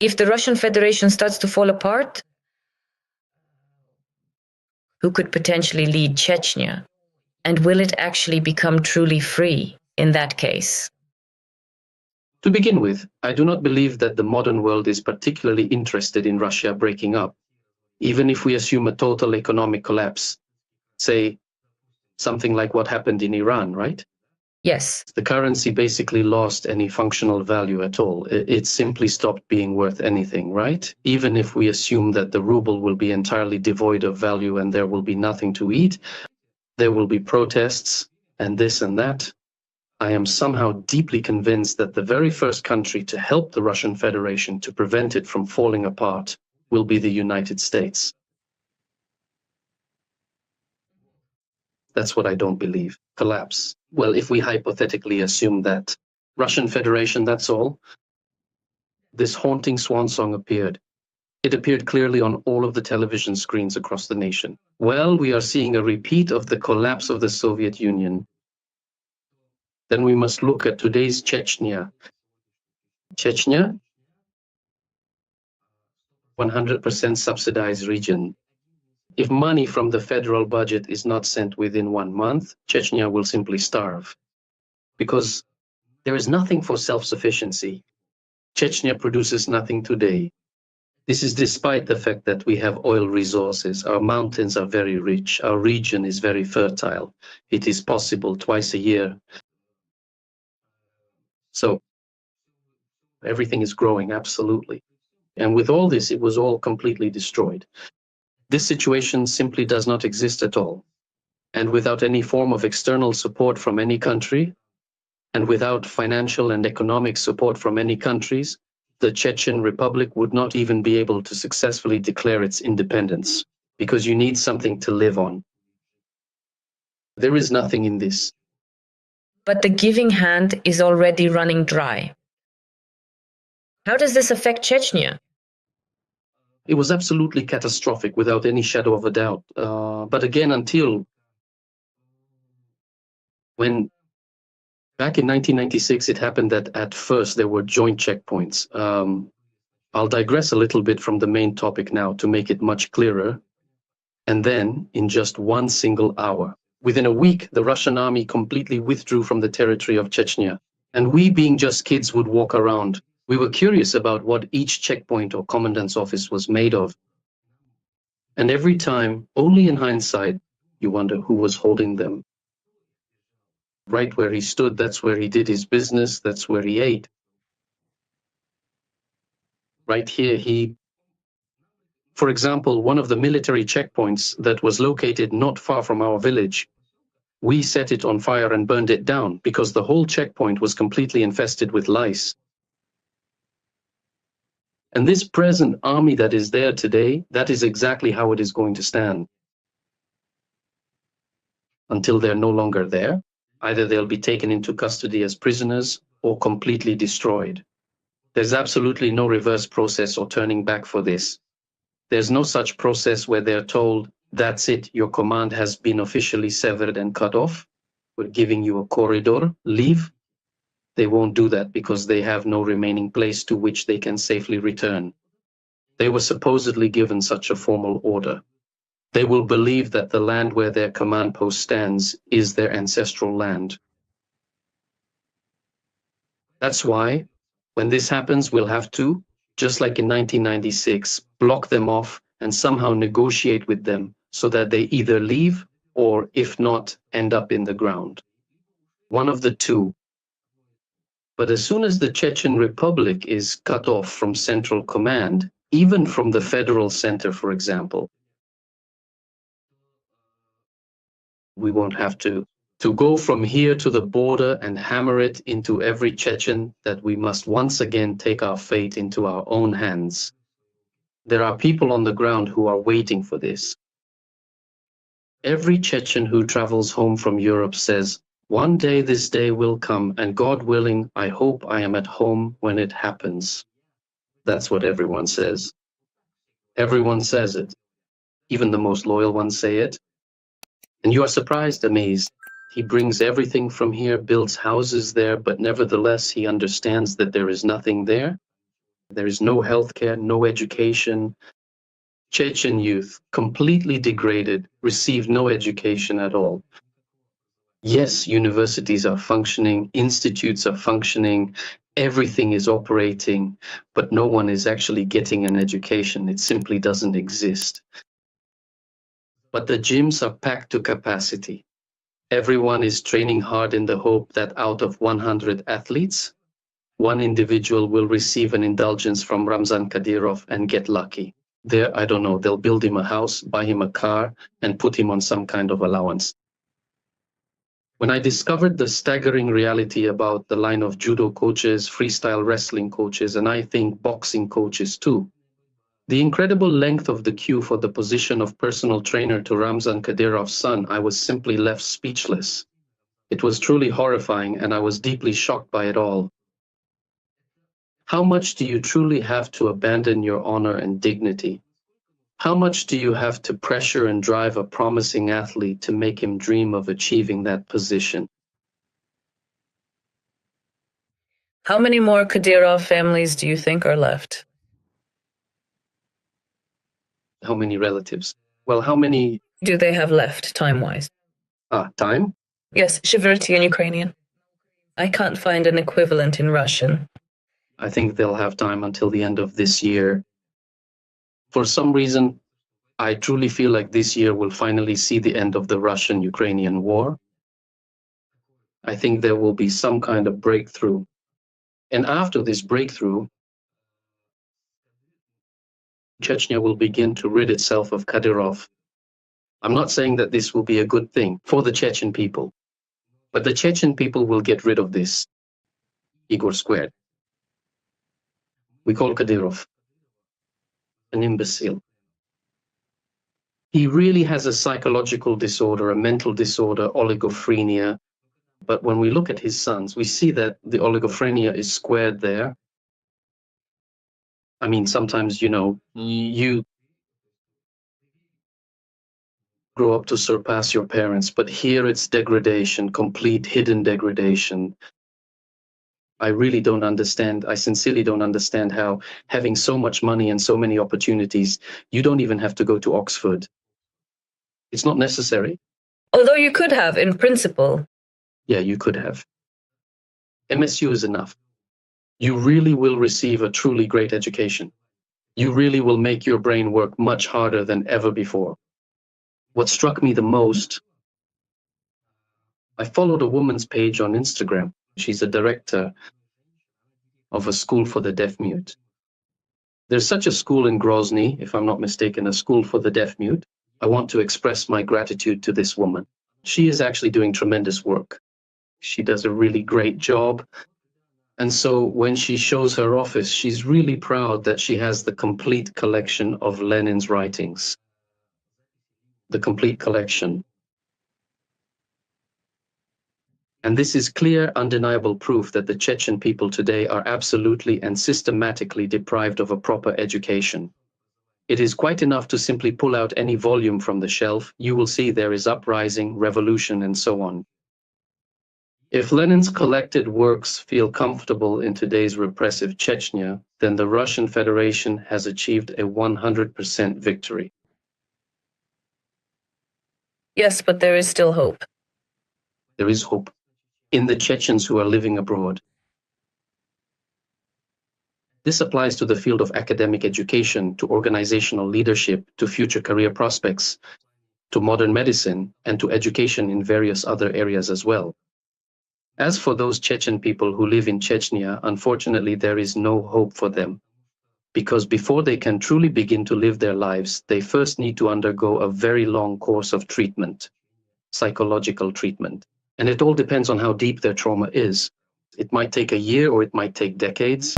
If the Russian Federation starts to fall apart, who could potentially lead Chechnya? And will it actually become truly free in that case? To begin with, I do not believe that the modern world is particularly interested in Russia breaking up, even if we assume a total economic collapse, say something like what happened in Iran, right? Yes. The currency basically lost any functional value at all. It simply stopped being worth anything, right? Even if we assume that the ruble will be entirely devoid of value and there will be nothing to eat, there will be protests and this and that. I am somehow deeply convinced that the very first country to help the Russian Federation to prevent it from falling apart will be the United States. That's what I don't believe. Collapse. Well, if we hypothetically assume that Russian Federation, that's all, this haunting swan song appeared. It appeared clearly on all of the television screens across the nation. Well, we are seeing a repeat of the collapse of the Soviet Union. Then we must look at today's Chechnya. Chechnya, 100% subsidized region. If money from the federal budget is not sent within 1 month, Chechnya will simply starve. Because there is nothing for self-sufficiency. Chechnya produces nothing today. This is despite the fact that we have oil resources. Our mountains are very rich. Our region is very fertile. It is possible twice a year. So everything is growing, absolutely. And with all this, it was all completely destroyed. This situation simply does not exist at all. And without any form of external support from any country, and without financial and economic support from any countries, the Chechen Republic would not even be able to successfully declare its independence, because you need something to live on. There is nothing in this. But the giving hand is already running dry. How does this affect Chechnya? It was absolutely catastrophic without any shadow of a doubt. But again, until when back in 1996, it happened that at first there were joint checkpoints. I'll digress a little bit from the main topic now to make it much clearer. And then, in just 1 single hour, within a week, the Russian army completely withdrew from the territory of Chechnya. And we, being just kids, would walk around. We were curious about what each checkpoint or commandant's office was made of. And every time, only in hindsight, you wonder who was holding them. Right where he stood, that's where he did his business, that's where he ate. Right here, for example, one of the military checkpoints that was located not far from our village, we set it on fire and burned it down because the whole checkpoint was completely infested with lice. And this present army that is there today, that is exactly how it is going to stand. Until they're no longer there, either they'll be taken into custody as prisoners or completely destroyed. There's absolutely no reverse process or turning back for this. There's no such process where they're told, that's it, your command has been officially severed and cut off. We're giving you a corridor, leave. They won't do that because they have no remaining place to which they can safely return. They were supposedly given such a formal order. They will believe that the land where their command post stands is their ancestral land. That's why, when this happens, we'll have to, just like in 1996, block them off and somehow negotiate with them so that they either leave or, if not, end up in the ground. One of the two. But as soon as the Chechen Republic is cut off from central command, even from the federal center, for example, we won't have to go from here to the border and hammer it into every Chechen that we must once again take our fate into our own hands. There are people on the ground who are waiting for this. Every Chechen who travels home from Europe says, one day this day will come, and God willing, I hope I am at home when it happens. That's what everyone says. Everyone says it. Even the most loyal ones say it. And you are surprised, amazed. He brings everything from here, builds houses there, but nevertheless he understands that there is nothing there. There is no healthcare, no education. Chechen youth, completely degraded, receive no education at all. Yes, universities are functioning, institutes are functioning, everything is operating, but no one is actually getting an education. It simply doesn't exist. But the gyms are packed to capacity. Everyone is training hard in the hope that out of 100 athletes, one individual will receive an indulgence from Ramzan Kadyrov and get lucky. There, I don't know, they'll build him a house, buy him a car, and put him on some kind of allowance. When I discovered the staggering reality about the line of judo coaches, freestyle wrestling coaches, and I think boxing coaches too, the incredible length of the queue for the position of personal trainer to Ramzan Kadyrov's son, I was simply left speechless. It was truly horrifying, and I was deeply shocked by it all. How much do you truly have to abandon your honor and dignity? How much do you have to pressure and drive a promising athlete to make him dream of achieving that position? How many more Kadyrov families do you think are left? How many relatives? Well, how many? Do they have left, time-wise? Time? Yes, Shiverty in Ukrainian. I can't find an equivalent in Russian. I think they'll have time until the end of this year. For some reason, I truly feel like this year will finally see the end of the Russian-Ukrainian war. I think there will be some kind of breakthrough. And after this breakthrough, Chechnya will begin to rid itself of Kadyrov. I'm not saying that this will be a good thing for the Chechen people, but the Chechen people will get rid of this Igor squared. We call Kadyrov an imbecile. He really has a psychological disorder, a mental disorder, oligophrenia. But when we look at his sons, we see that the oligophrenia is squared there. I mean, sometimes, you grow up to surpass your parents, but here it's degradation, complete hidden degradation. I really don't understand. I sincerely don't understand how having so much money and so many opportunities, you don't even have to go to Oxford. It's not necessary. Although you could have, in principle. Yeah, you could have. MSU is enough. You really will receive a truly great education. You really will make your brain work much harder than ever before. What struck me the most, I followed a woman's page on Instagram. She's a director of a school for the deaf-mute. There's such a school in Grozny, if I'm not mistaken, a school for the deaf-mute. I want to express my gratitude to this woman. She is actually doing tremendous work. She does a really great job. And so when she shows her office, she's really proud that she has the complete collection of Lenin's writings. The complete collection. And this is clear, undeniable proof that the Chechen people today are absolutely and systematically deprived of a proper education. It is quite enough to simply pull out any volume from the shelf. You will see there is uprising, revolution, and so on. If Lenin's collected works feel comfortable in today's repressive Chechnya, then the Russian Federation has achieved a 100% victory. Yes, but there is still hope. There is hope in the Chechens who are living abroad. This applies to the field of academic education, to organizational leadership, to future career prospects, to modern medicine, and to education in various other areas as well. As for those Chechen people who live in Chechnya, unfortunately, there is no hope for them. Because before they can truly begin to live their lives, they first need to undergo a very long course of treatment, psychological treatment. And it all depends on how deep their trauma is. It might take a year or it might take decades.